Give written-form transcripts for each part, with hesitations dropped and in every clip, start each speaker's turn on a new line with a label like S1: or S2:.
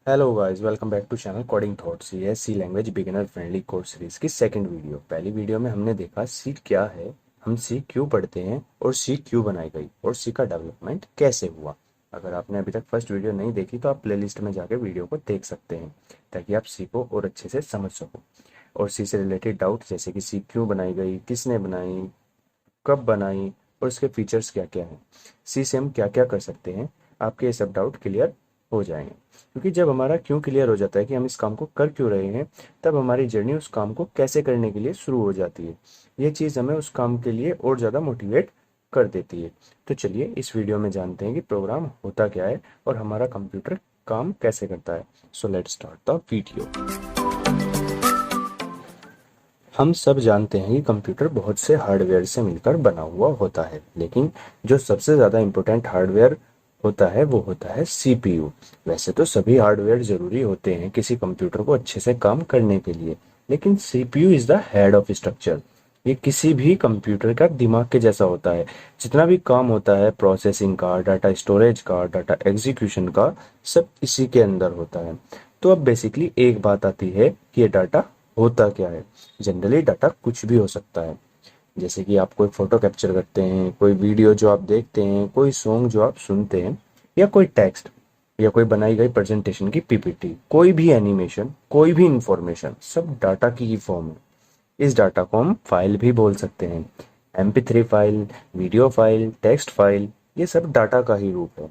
S1: Hello guys, welcome back to channel coding thoughts. ये है C language beginner friendly course series की second video. पहली video में हमने देखा सी क्या है, हम सी क्यों पढ़ते हैं और सी क्यों बनाई गई और सी का डेवलपमेंट कैसे हुआ। अगर आपने अभी तक फर्स्ट वीडियो नहीं देखी तो आप प्लेलिस्ट में जाके वीडियो को देख सकते हैं ताकि आप सी को और अच्छे से समझ सको। और सी से रिलेटेड डाउट जैसे कि सी क्यों बनाई गई, किसने बनाई, कब बनाई और उसके फीचर्स क्या क्या हैं, सी से हम क्या क्या कर सकते हैं, आपके ये सब डाउट क्लियर हो जाएंगे। क्योंकि जब हमारा क्यों क्लियर हो जाता है कि हम इस काम को कर क्यों रहे हैं, तब हमारी जर्नी उस काम को कैसे करने के लिए शुरू हो जाती है। ये चीज़ हमें उस काम के लिए और ज़्यादा मोटिवेट कर देती है। तो चलिए इस वीडियो में जानते हैं कि प्रोग्राम होता क्या है और हमारा कंप्यूटर काम कैसे करता है। So let's start the video. हम सब जानते हैं कि कंप्यूटर बहुत से हार्डवेयर से मिलकर बना हुआ होता है, लेकिन जो सबसे ज़्यादा इम्पोर्टेंट हार्डवेयर होता है वो होता है सीपीयू। वैसे तो सभी हार्डवेयर ज़रूरी होते हैं किसी कंप्यूटर को अच्छे से काम करने के लिए, लेकिन CPU is the head of structure. ये किसी भी कंप्यूटर का दिमाग के जैसा होता है। जितना भी काम होता है प्रोसेसिंग का, डाटा स्टोरेज का, डाटा एग्जीक्यूशन का, सब इसी के अंदर होता है। तो अब बेसिकली एक बात आती है कि ये डाटा होता क्या है। जनरली डाटा कुछ भी हो सकता है, जैसे कि आप कोई फोटो कैप्चर करते हैं, कोई वीडियो जो आप देखते हैं, कोई सॉन्ग जो आप सुनते हैं, या कोई टेक्स्ट, या कोई बनाई गई प्रेजेंटेशन की पीपीटी, कोई भी एनिमेशन, कोई भी इंफॉर्मेशन, सब डाटा की ही फॉर्म है। इस डाटा को हम फाइल भी बोल सकते हैं। MP3 file, video file, text file, ये सब डाटा का ही रूप है।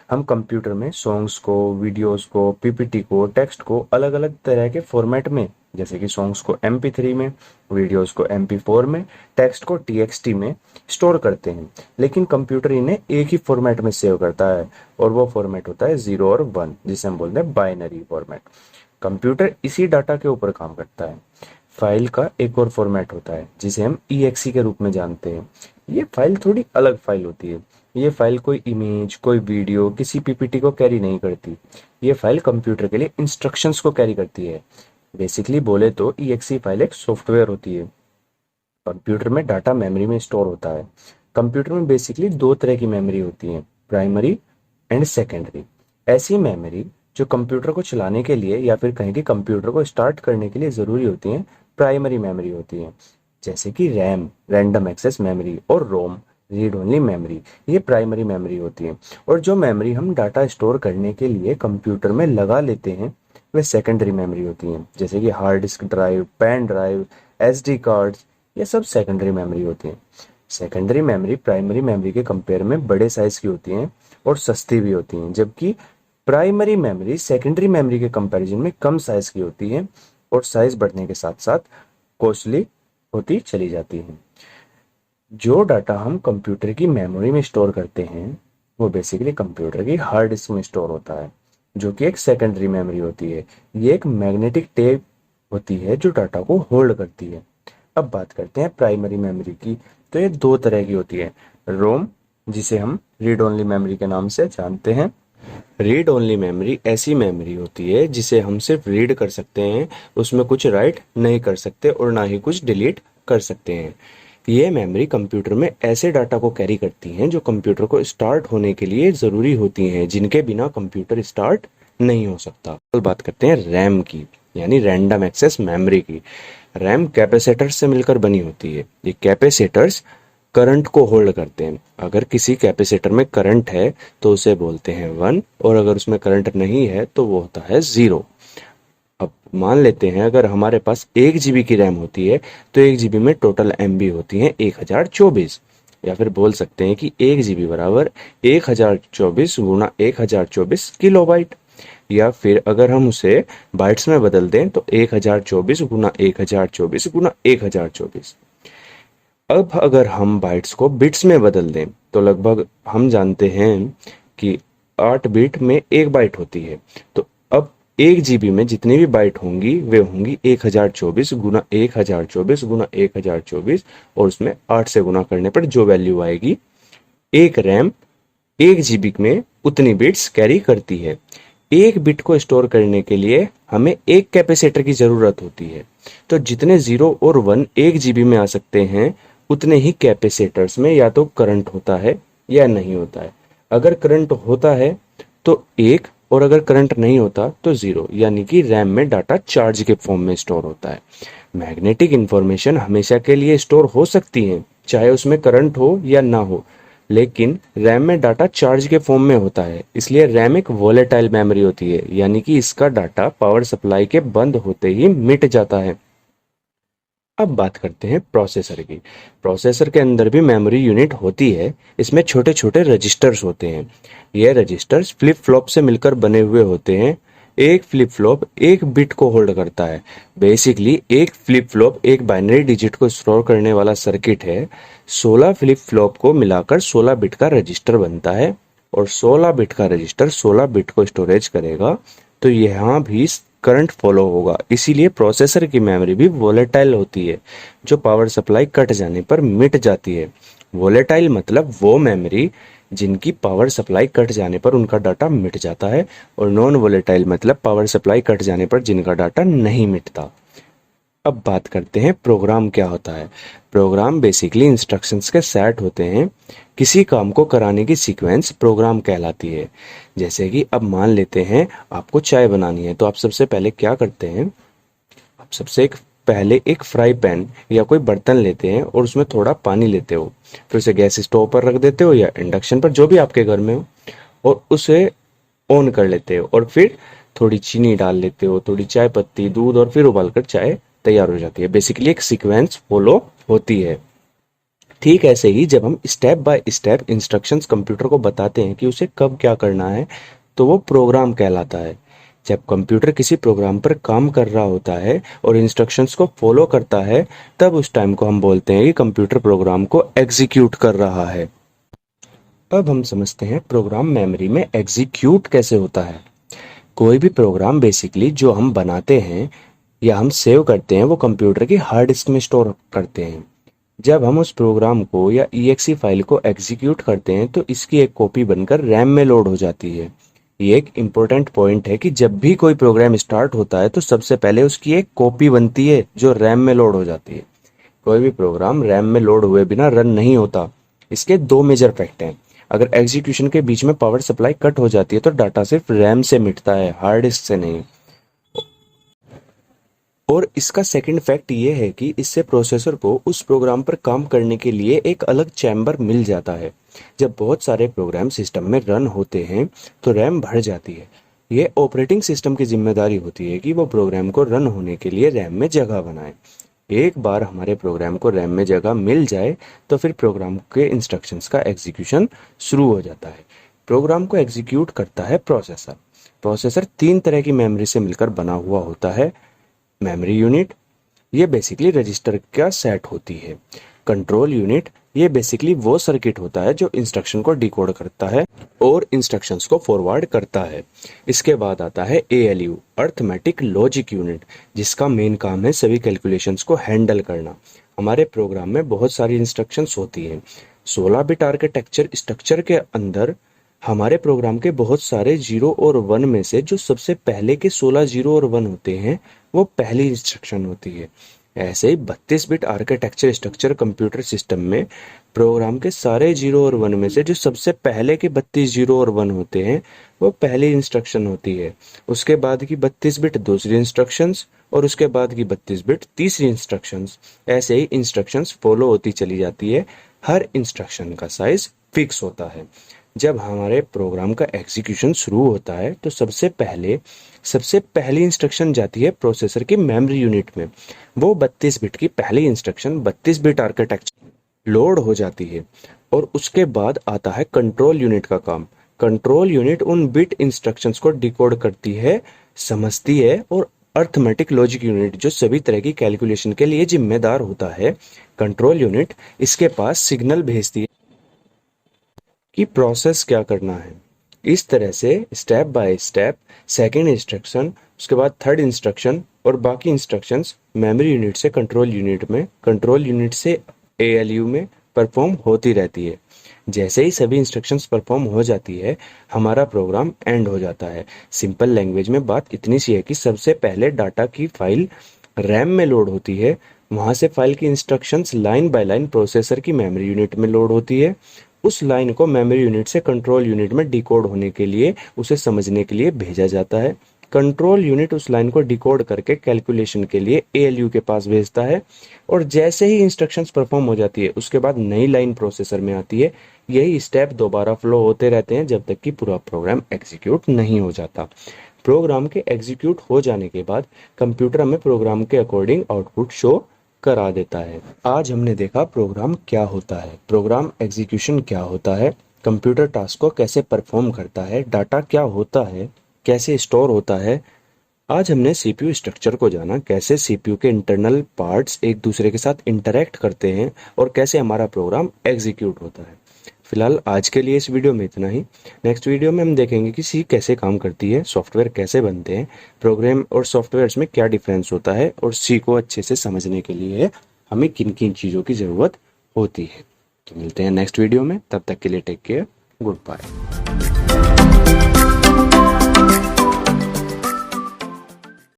S1: हम कंप्यूटर में सॉन्ग्स को, वीडियोस को, पीपीटी को, टेक्स्ट को अलग अलग तरह के फॉर्मेट में, जैसे कि सॉन्ग्स को MP3 में, वीडियोस को MP4 में, टेक्स्ट को TXT में स्टोर करते हैं। लेकिन कंप्यूटर इन्हें एक ही फॉर्मेट में सेव करता है, और वो फॉर्मेट होता है 0 और 1, जिसे हम बोलते हैं बाइनरी फॉर्मेट। कंप्यूटर इसी डाटा के ऊपर काम करता है। फाइल का एक और फॉर्मेट होता है जिसे हम EXE के रूप में जानते हैं। ये फाइल थोड़ी अलग फाइल होती है। ये फाइल कोई इमेज, कोई वीडियो, किसी पीपीटी को कैरी नहीं करती। ये फाइल कंप्यूटर के लिए इंस्ट्रक्शंस को कैरी करती है। बेसिकली बोले तो EXE फाइल एक सॉफ्टवेयर होती है। कंप्यूटर में डाटा मेमोरी में स्टोर होता है। कंप्यूटर में बेसिकली दो तरह की मेमोरी होती है, प्राइमरी एंड सेकेंडरी। ऐसी मेमोरी जो कंप्यूटर को चलाने के लिए या फिर कहें कि कंप्यूटर को स्टार्ट करने के लिए ज़रूरी होती हैं, प्राइमरी मेमोरी होती हैं। जैसे कि रैम, रैंडम एक्सेस मेमोरी, और रोम, रीड ओनली मेमोरी, ये प्राइमरी मेमोरी होती है। और जो मेमोरी हम डाटा स्टोर करने के लिए कंप्यूटर में लगा लेते हैं वे सेकेंडरी मेमोरी होती हैं। जैसे कि hard disk drive, pen drive, SD cards, ये सब सेकेंडरी मेमोरी होती हैं। सेकेंडरी मेमोरी प्राइमरी मेमोरी के कंपेयर में बड़े साइज की होती हैं और सस्ती भी होती हैं, जबकि प्राइमरी मेमोरी सेकेंडरी मेमोरी के कंपैरिजन में कम साइज की होती है और साइज बढ़ने के साथ साथ कॉस्टली होती चली जाती है। जो डाटा हम कंप्यूटर की मेमोरी में स्टोर करते हैं वो बेसिकली कंप्यूटर की हार्ड डिस्क में स्टोर होता है, जो कि एक सेकेंडरी मेमोरी होती है। ये एक मैग्नेटिक टेप होती है जो डाटा को होल्ड करती है। अब बात करते हैं प्राइमरी मेमोरी की। तो ये दो तरह की होती है। रोम, जिसे हम रीड ओनली मेमोरी के नाम से जानते हैं। रीड ओनली मेमोरी ऐसी मेमोरी होती है जिसे हम सिर्फ रीड कर सकते हैं, उसमें कुछ राइट नहीं कर सकते और ना ही कुछ डिलीट कर सकते हैं। ये मेमोरी कंप्यूटर में ऐसे डाटा को कैरी करती हैं जो कंप्यूटर को स्टार्ट होने के लिए ज़रूरी होती हैं, जिनके बिना कंप्यूटर स्टार्ट नहीं हो सकता। कल बात करते हैं रैम की, यानी रैंडम एक्सेस मेमोरी की। रैम कैपेसिटर्स से मिलकर बनी होती है। ये कैपेसिटर्स करंट को होल्ड करते हैं। अगर किसी कैपेसिटर में करंट है तो उसे बोलते हैं 1, और अगर उसमें करंट नहीं है तो वो होता है 0। अब मान लेते हैं अगर हमारे पास 1 GB की रैम होती है तो 1 GB में टोटल MB होती है 1024, या फिर बोल सकते हैं कि 1 GB बराबर 1024 गुणा 1024 किलोबाइट। या फिर अगर हम उसे बाइट्स में बदल दें तो 1024 गुणा 1024 गुणा 1024। अब अगर हम बाइट्स को बिट्स में बदल दें तो लगभग हम जानते हैं कि 8 बिट में 1 बाइट होती है। तो अब 1 GB में जितनी भी बाइट होंगी वे होंगी 1024 गुना 1024 गुना 1024, और उसमें 8 से गुना करने पर जो वैल्यू आएगी, एक रैम 1 GB में उतनी बिट्स कैरी करती है। एक बिट को स्टोर करने के लिए हमें एक कैपेसिटर की ज़रूरत होती है। तो जितने 0 और 1 1 GB में आ सकते हैं, उतने ही कैपेसिटर्स में या तो करंट होता है या नहीं होता है। अगर करंट होता है तो 1 और अगर करंट नहीं होता तो जीरो, यानी कि रैम में डाटा चार्ज के फॉर्म में स्टोर होता है। मैग्नेटिक इंफॉर्मेशन हमेशा के लिए स्टोर हो सकती है, चाहे उसमें करंट हो या ना हो, लेकिन रैम में डाटा चार्ज के फॉर्म में होता है, इसलिए रैम एक वोलेटाइल मेमोरी होती है, यानी कि इसका डाटा पावर सप्लाई के बंद होते ही मिट जाता है। अब बात करते हैं प्रोसेसर की। प्रोसेसर के अंदर भी मेमोरी यूनिट होती है। इसमें छोटे छोटे रजिस्टर्स होते हैं। यह रजिस्टर्स फ्लिप फ्लॉप से मिलकर बने हुए होते हैं। एक फ्लिप फ्लॉप एक बिट को होल्ड करता है। बेसिकली एक फ्लिप फ्लॉप एक बाइनरी डिजिट को स्टोर करने वाला सर्किट है। 16 फ्लिप फ्लॉप को मिलाकर 16 बिट का रजिस्टर बनता है, और 16 बिट का रजिस्टर 16 बिट को स्टोरेज करेगा। तो यहाँ भी करंट फॉलो होगा, इसीलिए प्रोसेसर की मेमोरी भी वोलेटाइल होती है, जो पावर सप्लाई कट जाने पर मिट जाती है। वोलेटाइल मतलब वो मेमोरी जिनकी पावर सप्लाई कट जाने पर उनका डाटा मिट जाता है, और नॉन वोलेटाइल मतलब पावर सप्लाई कट जाने पर जिनका डाटा नहीं मिटता। अब बात करते हैं प्रोग्राम क्या होता है। प्रोग्राम बेसिकली इंस्ट्रक्शंस के सेट होते हैं। किसी काम को कराने की सीक्वेंस प्रोग्राम कहलाती है। जैसे कि अब मान लेते हैं आपको चाय बनानी है, तो आप सबसे पहले क्या करते हैं, आप पहले एक फ्राई पैन या कोई बर्तन लेते हैं और उसमें थोड़ा पानी लेते हो, फिर उसे गैस स्टोव पर रख देते हो या इंडक्शन पर, जो भी आपके घर में हो, और उसे ऑन कर लेते हो, और फिर थोड़ी चीनी डाल लेते हो, थोड़ी चाय पत्ती, दूध, और फिर उबालकर चाय तैयार हो जाती है। बेसिकली एक सीक्वेंस फॉलो होती है। ठीक ऐसे ही जब हम step by step instructions computer को बताते हैं कि उसे कब क्या करना है, तो वो प्रोग्राम कहलाता है। जब कंप्यूटर किसी प्रोग्राम पर काम कर रहा होता है और इंस्ट्रक्शंस को फॉलो करता है, तब उस टाइम को हम बोलते हैं कि कंप्यूटर प्रोग्राम को एग्जीक्यूट कर रहा है। अब हम समझते हैं प्रोग्राम मेमोरी में एग्जीक्यूट कैसे होता है। कोई भी प्रोग्राम बेसिकली जो हम बनाते हैं या हम सेव करते हैं, वो कंप्यूटर की हार्ड डिस्क में स्टोर करते हैं। जब हम उस प्रोग्राम को या exe फाइल को एग्जीक्यूट करते हैं, तो इसकी एक कॉपी बनकर रैम में लोड हो जाती है। ये एक इम्पोर्टेंट पॉइंट है कि जब भी कोई प्रोग्राम स्टार्ट होता है, तो सबसे पहले उसकी एक कॉपी बनती है जो रैम में लोड हो जाती है। कोई भी प्रोग्राम रैम में लोड हुए बिना रन नहीं होता। इसके दो मेजर फैक्ट हैं। अगर एग्जीक्यूशन के बीच में पावर सप्लाई कट हो जाती है, तो डाटा सिर्फ रैम से मिटता है, हार्ड डिस्क से नहीं। और इसका सेकंड फैक्ट ये है कि इससे प्रोसेसर को उस प्रोग्राम पर काम करने के लिए एक अलग चैम्बर मिल जाता है। जब बहुत सारे प्रोग्राम सिस्टम में रन होते हैं, तो रैम भर जाती है। ये ऑपरेटिंग सिस्टम की जिम्मेदारी होती है कि वो प्रोग्राम को रन होने के लिए रैम में जगह बनाए। एक बार हमारे प्रोग्राम को रैम में जगह मिल जाए, तो फिर प्रोग्राम के इंस्ट्रक्शंस का एग्जीक्यूशन शुरू हो जाता है। प्रोग्राम को एग्जीक्यूट करता है प्रोसेसर। प्रोसेसर 3 तरह की मेमोरी से मिलकर बना हुआ होता है। मेमोरी यूनिट, ये बेसिकली रजिस्टर का सेट होती है। कंट्रोल यूनिट, ये बेसिकली वो सर्किट होता है जो इंस्ट्रक्शन को डिकोड करता है और इंस्ट्रक्शंस को फॉरवर्ड करता है। इसके बाद आता है ALU, अर्थमेटिक लॉजिक यूनिट, जिसका मेन काम है सभी कैलकुलेशंस को हैंडल करना। हमारे प्रोग्राम में बहुत सारी इंस्ट्रक्शंस होती हैं। 16 बिट आर्किटेक्चर स्ट्रक्चर के अंदर हमारे प्रोग्राम के बहुत सारे 0 और 1 में से जो सबसे पहले के 16 0 और 1 होते हैं, वो पहली इंस्ट्रक्शन होती है। ऐसे ही 32 bit architecture structure computer system में प्रोग्राम के सारे 0 और 1 में से जो सबसे पहले के 32 0 और 1 होते हैं, वो पहली इंस्ट्रक्शन होती है। उसके बाद की 32 बिट दूसरी इंस्ट्रक्शंस, और उसके बाद की 32 बिट तीसरी इंस्ट्रक्शंस। ऐसे ही इंस्ट्रक्शंस फॉलो होती चली जाती है। हर इंस्ट्रक्शन का साइज फिक्स होता है। जब हमारे प्रोग्राम का एग्जीक्यूशन शुरू होता है, तो सबसे पहली इंस्ट्रक्शन जाती है प्रोसेसर की मेमोरी यूनिट में। वो 32 बिट की पहली इंस्ट्रक्शन 32 बिट आर्किटेक्चर लोड हो जाती है, और उसके बाद आता है कंट्रोल यूनिट का काम। कंट्रोल यूनिट उन बिट इंस्ट्रक्शंस को डिकोड करती है, समझती है, और अर्थमेटिक लॉजिक यूनिट, जो सभी तरह की कैलकुलेशन के लिए जिम्मेदार होता है, कंट्रोल यूनिट इसके पास सिग्नल भेजती है कि प्रोसेस क्या करना है। इस तरह से step by step second instruction, उसके बाद थर्ड इंस्ट्रक्शन, और बाकी इंस्ट्रक्शंस मेमोरी यूनिट से कंट्रोल यूनिट में, कंट्रोल यूनिट से ALU में परफॉर्म होती रहती है। जैसे ही सभी इंस्ट्रक्शंस परफॉर्म हो जाती है, हमारा प्रोग्राम एंड हो जाता है। सिंपल लैंग्वेज में बात इतनी सी है कि सबसे पहले डाटा की फाइल रैम में लोड होती है, वहाँ से फाइल की instructions line by line processor की मेमोरी यूनिट में लोड होती है, उस लाइन को मेमोरी यूनिट से कंट्रोल यूनिट में डिकोड होने के लिए, उसे समझने के लिए भेजा जाता है। कंट्रोल यूनिट उस लाइन को डिकोड करके कैलकुलेशन के लिए एएलयू के पास भेजता है, और जैसे ही इंस्ट्रक्शंस परफॉर्म हो जाती है उसके बाद नई लाइन प्रोसेसर में आती है। यही स्टेप दोबारा फ्लो होते रहते हैं जब तक कि पूरा प्रोग्राम एग्जीक्यूट नहीं हो जाता। प्रोग्राम के एग्जीक्यूट हो जाने के बाद कंप्यूटर हमें प्रोग्राम के अकॉर्डिंग आउटपुट शो करा देता है। आज हमने देखा प्रोग्राम क्या होता है, प्रोग्राम एग्जीक्यूशन क्या होता है, कंप्यूटर टास्क को कैसे परफॉर्म करता है, डाटा क्या होता है, कैसे स्टोर होता है। आज हमने सीपीयू स्ट्रक्चर को जाना, कैसे सीपीयू के इंटरनल पार्ट्स एक दूसरे के साथ इंटरैक्ट करते हैं और कैसे हमारा प्रोग्राम एग्जीक्यूट होता है। फिलहाल आज के लिए इस वीडियो में इतना ही। नेक्स्ट वीडियो में हम देखेंगे कि सी कैसे काम करती है, सॉफ्टवेयर कैसे बनते हैं, प्रोग्राम और सॉफ्टवेयर्स में क्या डिफरेंस होता है, और सी को अच्छे से समझने के लिए हमें किन किन चीज़ों की ज़रूरत होती है। तो मिलते हैं नेक्स्ट वीडियो में, तब तक के लिए टेक केयर, गुड बाय।